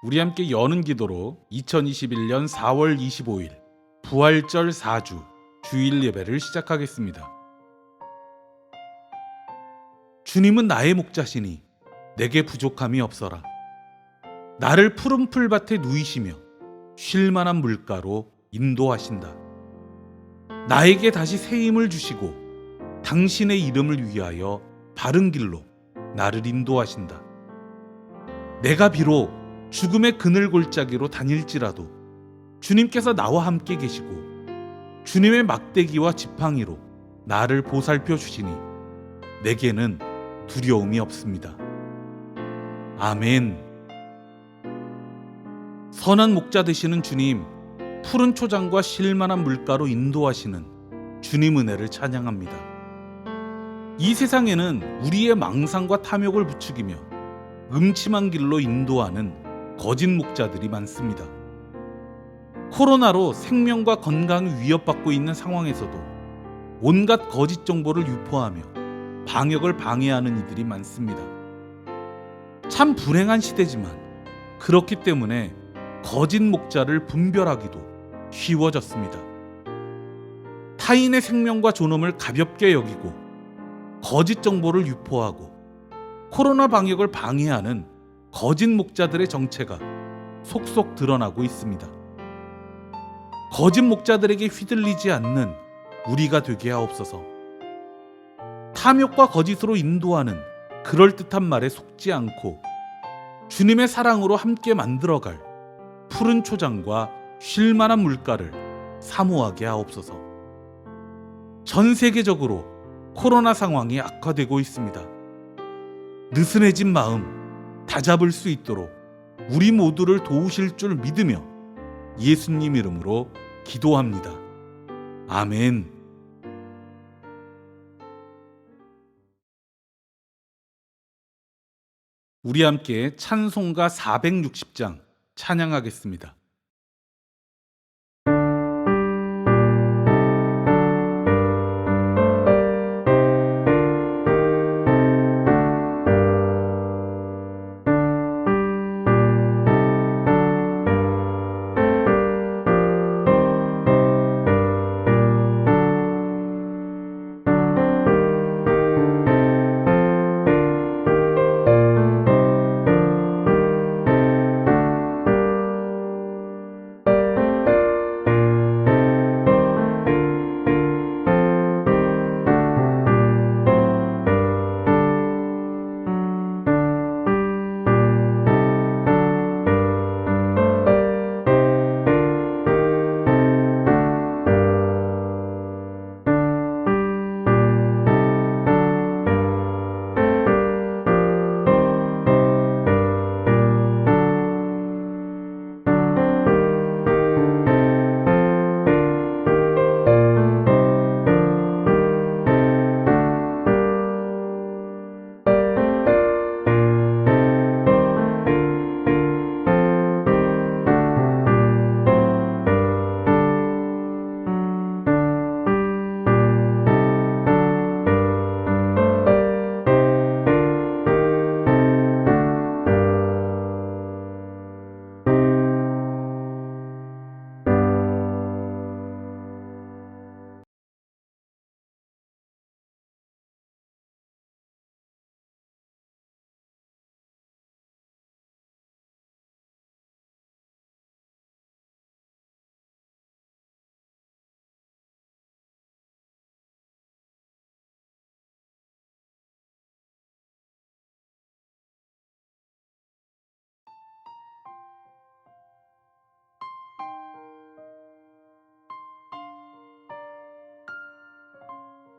우리 함께 여는 기도로 2021년 4월 25일 부활절 4주 주일 예배를 시작하겠습니다. 주님은 나의 목자시니 내게 부족함이 없어라. 나를 푸른 풀밭에 누이시며 쉴 만한 물가로 인도하신다. 나에게 다시 새 힘을 주시고 당신의 이름을 위하여 바른 길로 나를 인도하신다. 내가 비록 죽음의 그늘 골짜기로 다닐지라도 주님께서 나와 함께 계시고 주님의 막대기와 지팡이로 나를 보살펴 주시니 내게는 두려움이 없습니다. 아멘. 선한 목자 되시는 주님, 푸른 초장과 쉴만한 물가로 인도하시는 주님 은혜를 찬양합니다. 이 세상에는 우리의 망상과 탐욕을 부추기며 음침한 길로 인도하는 거짓 목자들이 많습니다. 코로나로 생명과 건강이 위협받고 있는 상황에서도 온갖 거짓 정보를 유포하며 방역을 방해하는 이들이 많습니다. 참 불행한 시대지만 그렇기 때문에 거짓 목자를 분별하기도 쉬워졌습니다. 타인의 생명과 존엄을 가볍게 여기고 거짓 정보를 유포하고 코로나 방역을 방해하는 거짓 목자들의 정체가 속속 드러나고 있습니다. 거짓 목자들에게 휘둘리지 않는 우리가 되게 하옵소서. 탐욕과 거짓으로 인도하는 그럴듯한 말에 속지 않고 주님의 사랑으로 함께 만들어갈 푸른 초장과 쉴만한 물가를 사모하게 하옵소서. 전 세계적으로 코로나 상황이 악화되고 있습니다. 느슨해진 마음 다잡을 수 있도록 우리 모두를 도우실 줄 믿으며 예수님 이름으로 기도합니다. 아멘. 우리 함께 찬송가 460장 찬양하겠습니다.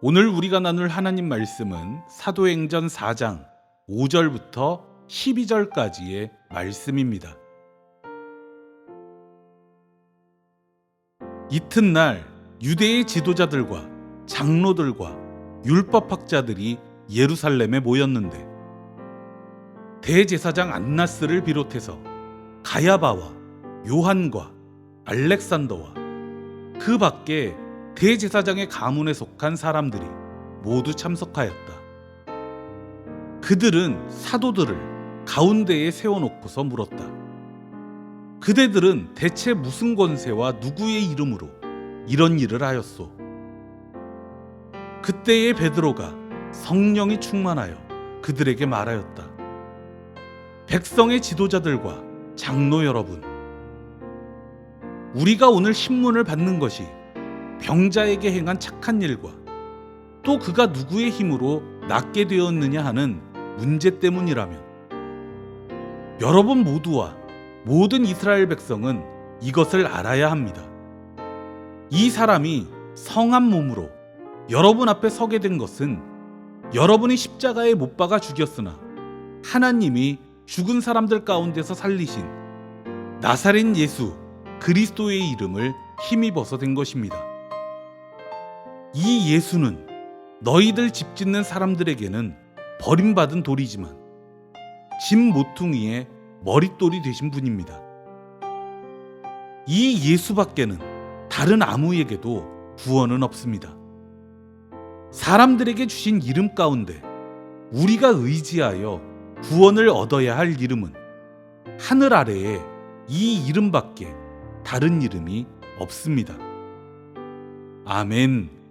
오늘 우리가 나눌 하나님 말씀은 사도행전 4장 5절부터 12절까지의 말씀입니다. 이튿날 유대의 지도자들과 장로들과 율법학자들이 예루살렘에 모였는데 대제사장 안나스를 비롯해서 가야바와 요한과 알렉산더와 그 밖에 대제사장의 가문에 속한 사람들이 모두 참석하였다. 그들은 사도들을 가운데에 세워놓고서 물었다. 그대들은 대체 무슨 권세와 누구의 이름으로 이런 일을 하였소? 그때의 베드로가 성령이 충만하여 그들에게 말하였다. 백성의 지도자들과 장로 여러분, 우리가 오늘 신문을 받는 것이 병자에게 행한 착한 일과 또 그가 누구의 힘으로 낫게 되었느냐 하는 문제 때문이라면 여러분 모두와 모든 이스라엘 백성은 이것을 알아야 합니다. 이 사람이 성한 몸으로 여러분 앞에 서게 된 것은 여러분이 십자가에 못 박아 죽였으나 하나님이 죽은 사람들 가운데서 살리신 나사렛 예수 그리스도의 이름을 힘입어서 된 것입니다. 이 예수는 너희들 집 짓는 사람들에게는 버림받은 돌이지만 집 모퉁이의 머릿돌이 되신 분입니다. 이 예수밖에는 다른 아무에게도 구원은 없습니다. 사람들에게 주신 이름 가운데 우리가 의지하여 구원을 얻어야 할 이름은 하늘 아래에 이 이름밖에 다른 이름이 없습니다. 아멘.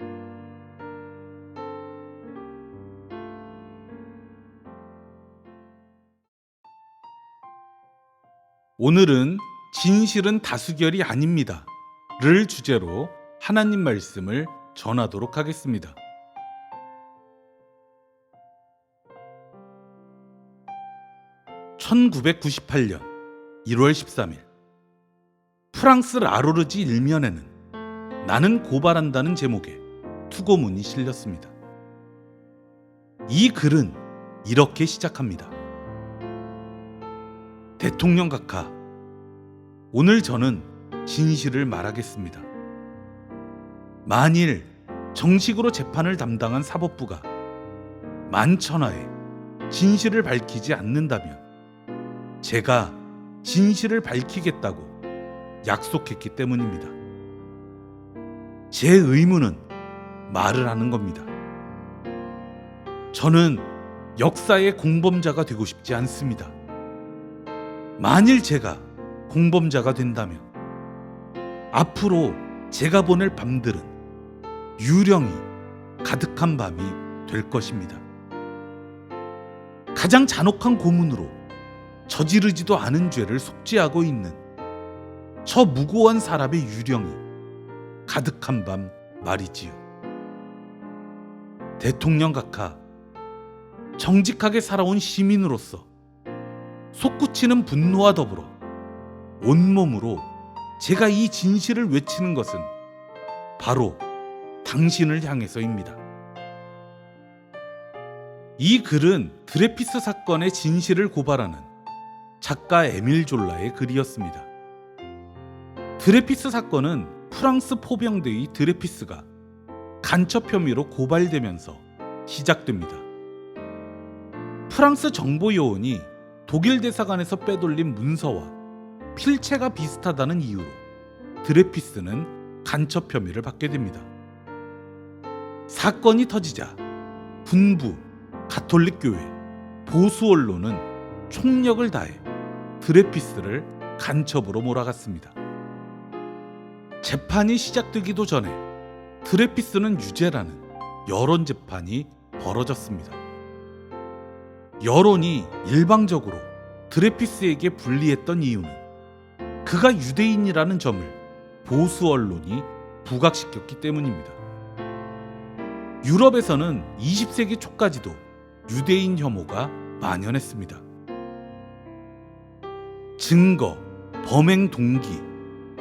오늘은 진실은 다수결이 아닙니다 를 주제로 하나님 말씀을 전하도록 하겠습니다. (1998년 1월 13일) 프랑스 라로르지 일면에는 나는 고발한다는 제목의 투고문이 실렸습니다. 이 글은 이렇게 시작합니다. 대통령 각하, 오늘 저는 진실을 말하겠습니다. 만일 정식으로 재판을 담당한 사법부가 만천하에 진실을 밝히지 않는다면 제가 진실을 밝히겠다고 약속했기 때문입니다. 제 의무는 말을 하는 겁니다. 저는 역사의 공범자가 되고 싶지 않습니다. 만일 제가 공범자가 된다면 앞으로 제가 보낼 밤들은 유령이 가득한 밤이 될 것입니다. 가장 잔혹한 고문으로 저지르지도 않은 죄를 속죄하고 있는 저 무고한 사람의 유령이 가득한 밤 말이지요. 대통령 각하, 정직하게 살아온 시민으로서 솟구치는 분노와 더불어 온몸으로 제가 이 진실을 외치는 것은 바로 당신을 향해서입니다. 이 글은 드레피스 사건의 진실을 고발하는 작가 에밀 졸라의 글이었습니다. 드레피스 사건은 프랑스 포병대의 드레피스가 간첩 혐의로 고발되면서 시작됩니다. 프랑스 정보요원이 독일 대사관에서 빼돌린 문서와 필체가 비슷하다는 이유로 드레피스는 간첩 혐의를 받게 됩니다. 사건이 터지자 군부, 가톨릭 교회, 보수 언론은 총력을 다해 드레피스를 간첩으로 몰아갔습니다. 재판이 시작되기도 전에 드레피스는 유죄라는 여론 재판이 벌어졌습니다. 여론이 일방적으로 드레피스에게 불리했던 이유는 그가 유대인이라는 점을 보수 언론이 부각시켰기 때문입니다. 유럽에서는 20세기 초까지도 유대인 혐오가 만연했습니다. 증거, 범행 동기,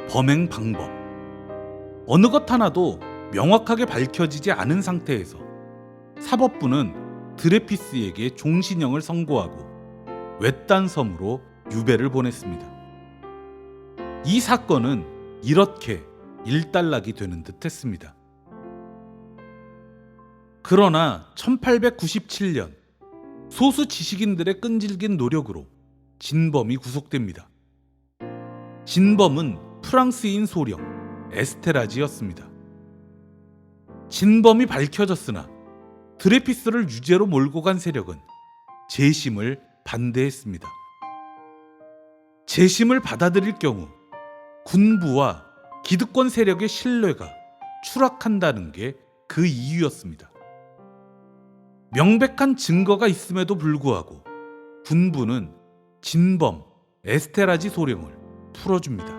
범행 방법, 어느 것 하나도 명확하게 밝혀지지 않은 상태에서 사법부는 드레피스에게 종신형을 선고하고 외딴 섬으로 유배를 보냈습니다. 이 사건은 이렇게 일단락이 되는 듯 했습니다. 그러나 1897년 소수 지식인들의 끈질긴 노력으로 진범이 구속됩니다. 진범은 프랑스인 소령 에스테라지였습니다. 진범이 밝혀졌으나 드레피스를 유죄로 몰고 간 세력은 재심을 반대했습니다. 재심을 받아들일 경우 군부와 기득권 세력의 신뢰가 추락한다는 게 그 이유였습니다. 명백한 증거가 있음에도 불구하고 군부는 진범 에스테라지 소령을 풀어줍니다.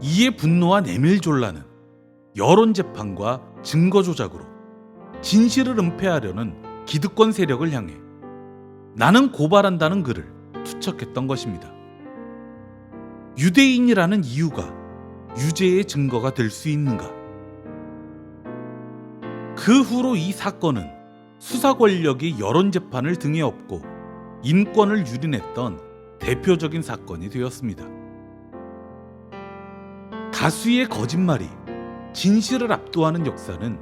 이에 분노한 에밀 졸라는 여론재판과 증거 조작으로 진실을 은폐하려는 기득권 세력을 향해 나는 고발한다는 글을 투척했던 것입니다. 유대인이라는 이유가 유죄의 증거가 될 수 있는가? 그 후로 이 사건은 수사 권력이 여론재판을 등에 업고 인권을 유린했던 대표적인 사건이 되었습니다. 다수의 거짓말이 진실을 압도하는 역사는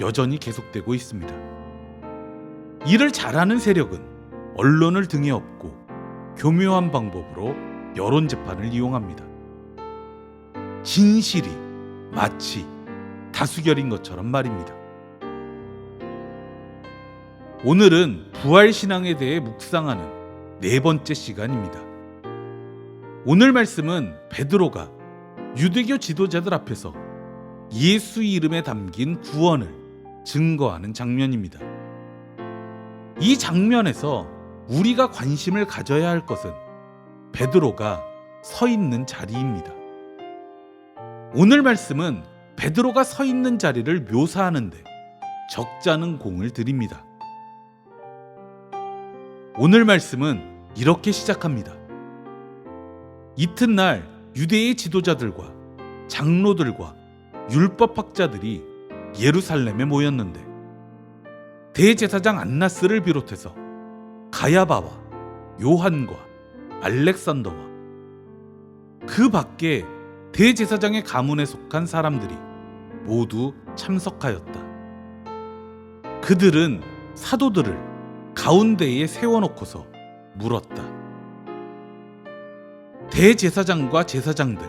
여전히 계속되고 있습니다. 이를 잘하는 세력은 언론을 등에 업고 교묘한 방법으로 여론재판을 이용합니다. 진실이 마치 다수결인 것처럼 말입니다. 오늘은 부활신앙에 대해 묵상하는 4번째 시간입니다. 오늘 말씀은 베드로가 유대교 지도자들 앞에서 예수 이름에 담긴 구원을 증거하는 장면입니다. 이 장면에서 우리가 관심을 가져야 할 것은 베드로가 서 있는 자리입니다. 오늘 말씀은 베드로가 서 있는 자리를 묘사하는데 적잖은 공을 들입니다. 오늘 말씀은 이렇게 시작합니다. 이튿날 유대의 지도자들과 장로들과 율법학자들이 예루살렘에 모였는데 대제사장 안나스를 비롯해서 가야바와 요한과 알렉산더와 그 밖에 대제사장의 가문에 속한 사람들이 모두 참석하였다. 그들은 사도들을 가운데에 세워놓고서 물었다. 대제사장과 제사장들,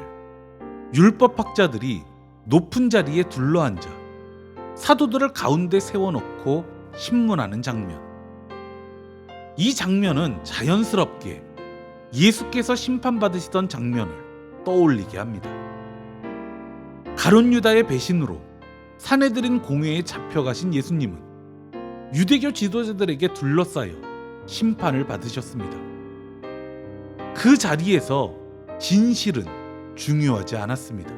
율법학자들이 높은 자리에 둘러앉아 사도들을 가운데 세워놓고 신문하는 장면. 이 장면은 자연스럽게 예수께서 심판받으시던 장면을 떠올리게 합니다. 가룟 유다의 배신으로 사내들인 공회에 잡혀가신 예수님은 유대교 지도자들에게 둘러싸여 심판을 받으셨습니다. 그 자리에서 진실은 중요하지 않았습니다.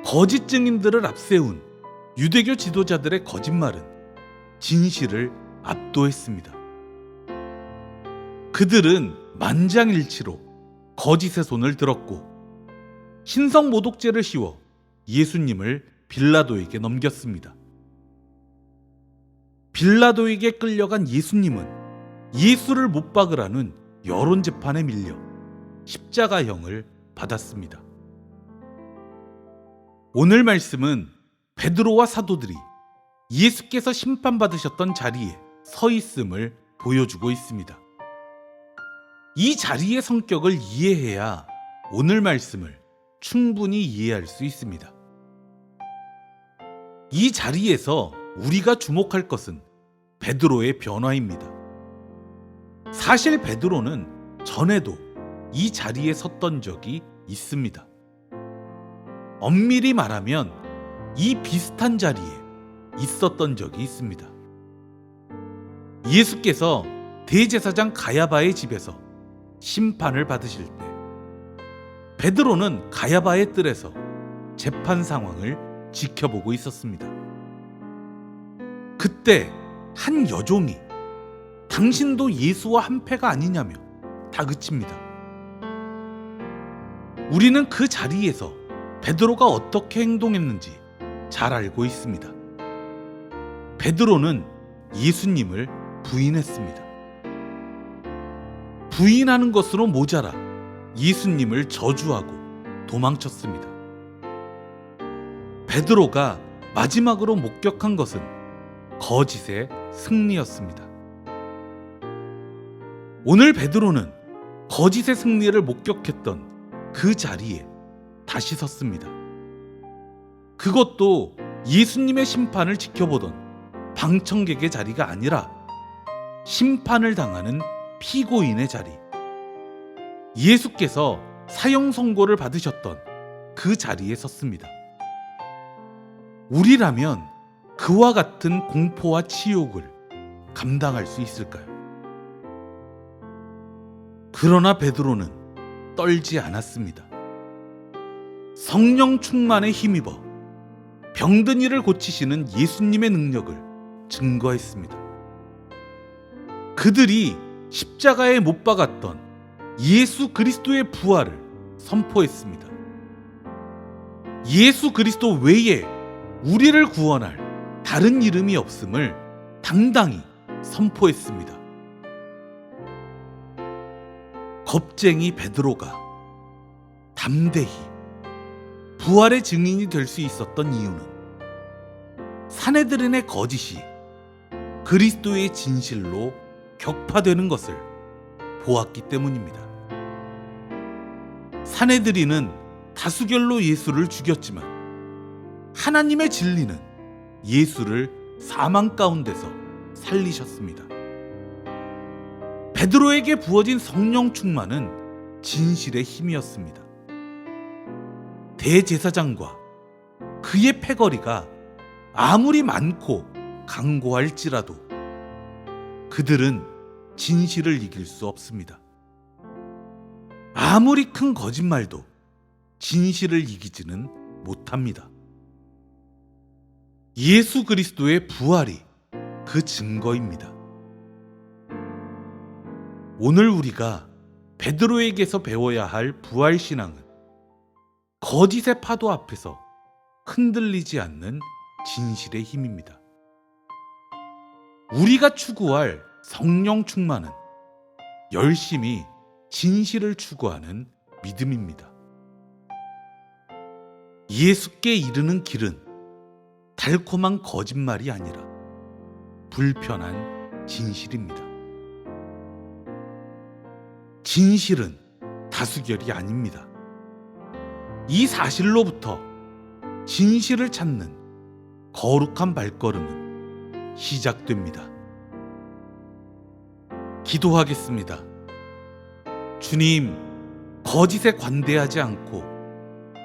거짓 증인들을 앞세운 유대교 지도자들의 거짓말은 진실을 압도했습니다. 그들은 만장일치로 거짓의 손을 들었고 신성 모독죄를 씌워 예수님을 빌라도에게 넘겼습니다. 빌라도에게 끌려간 예수님은 예수를 못 박으라는 여론재판에 밀려 십자가형을 받았습니다. 오늘 말씀은 베드로와 사도들이 예수께서 심판받으셨던 자리에 서 있음을 보여주고 있습니다. 이 자리의 성격을 이해해야 오늘 말씀을 충분히 이해할 수 있습니다. 이 자리에서 우리가 주목할 것은 베드로의 변화입니다. 사실 베드로는 전에도 이 자리에 섰던 적이 있습니다. 엄밀히 말하면 이 비슷한 자리에 있었던 적이 있습니다. 예수께서 대제사장 가야바의 집에서 심판을 받으실 때 베드로는 가야바의 뜰에서 재판 상황을 지켜보고 있었습니다. 그때 한 여종이 당신도 예수와 한패가 아니냐며 다그칩니다. 우리는 그 자리에서 베드로가 어떻게 행동했는지 잘 알고 있습니다. 베드로는 예수님을 부인했습니다. 부인하는 것으로 모자라 예수님을 저주하고 도망쳤습니다. 베드로가 마지막으로 목격한 것은 거짓의 승리였습니다. 오늘 베드로는 거짓의 승리를 목격했던 그 자리에 다시 섰습니다. 그것도 예수님의 심판을 지켜보던 방청객의 자리가 아니라 심판을 당하는 피고인의 자리, 예수께서 사형 선고를 받으셨던 그 자리에 섰습니다. 우리라면 그와 같은 공포와 치욕을 감당할 수 있을까요? 그러나 베드로는 떨지 않았습니다. 성령 충만에 힘입어 병든 이를 고치시는 예수님의 능력을 증거했습니다. 그들이 십자가에 못 박았던 예수 그리스도의 부활을 선포했습니다. 예수 그리스도 외에 우리를 구원할 다른 이름이 없음을 당당히 선포했습니다. 겁쟁이 베드로가 담대히 부활의 증인이 될 수 있었던 이유는 사내들인의 거짓이 그리스도의 진실로 격파되는 것을 보았기 때문입니다. 사내들인은 다수결로 예수를 죽였지만 하나님의 진리는 예수를 사망 가운데서 살리셨습니다. 베드로에게 부어진 성령 충만은 진실의 힘이었습니다. 대제사장과 그의 패거리가 아무리 많고 강고할지라도 그들은 진실을 이길 수 없습니다. 아무리 큰 거짓말도 진실을 이기지는 못합니다. 예수 그리스도의 부활이 그 증거입니다. 오늘 우리가 베드로에게서 배워야 할 부활 신앙은 거짓의 파도 앞에서 흔들리지 않는 진실의 힘입니다. 우리가 추구할 성령 충만은 열심히 진실을 추구하는 믿음입니다. 예수께 이르는 길은 달콤한 거짓말이 아니라 불편한 진실입니다. 진실은 다수결이 아닙니다. 이 사실로부터 진실을 찾는 거룩한 발걸음은 시작됩니다. 기도하겠습니다. 주님, 거짓에 관대하지 않고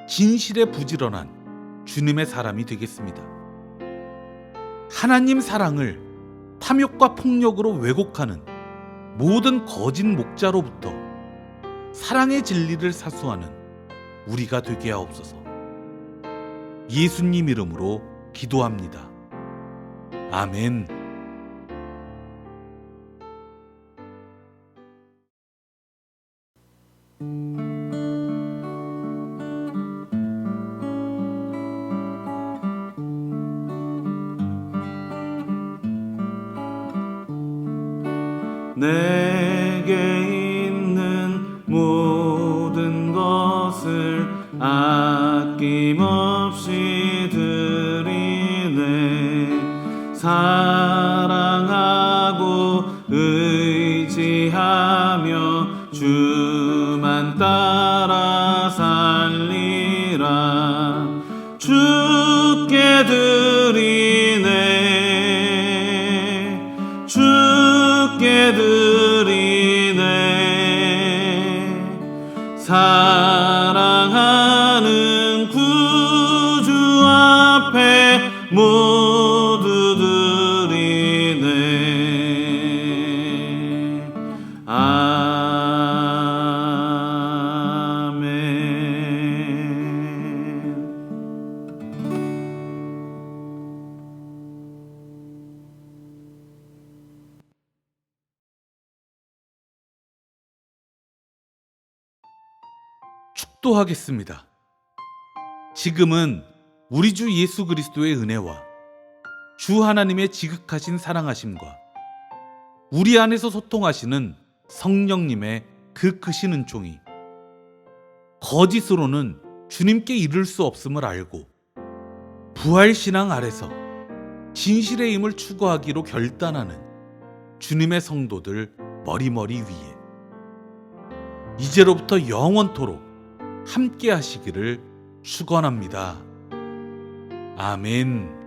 진실에 부지런한 주님의 사람이 되겠습니다. 하나님 사랑을 탐욕과 폭력으로 왜곡하는 모든 거짓 목자로부터 사랑의 진리를 사수하는 우리가 되게 하옵소서. 예수님 이름으로 기도합니다. 아멘. 내게 있는 모든 것을 아낌없이 드리네. 사랑하고 의지하며 주만 따라 살리라. 주께 드리네. 주께 드리네. 사랑하는 구주 앞에 모두 드리네. 아멘. 축도하겠습니다. 지금은 우리 주 예수 그리스도의 은혜와 주 하나님의 지극하신 사랑하심과 우리 안에서 소통하시는 성령님의 그 크신 은총이 거짓으로는 주님께 이를 수 없음을 알고 부활신앙 아래서 진실의 힘을 추구하기로 결단하는 주님의 성도들 머리머리 위에 이제로부터 영원토록 함께 하시기를 축원합니다. 아멘.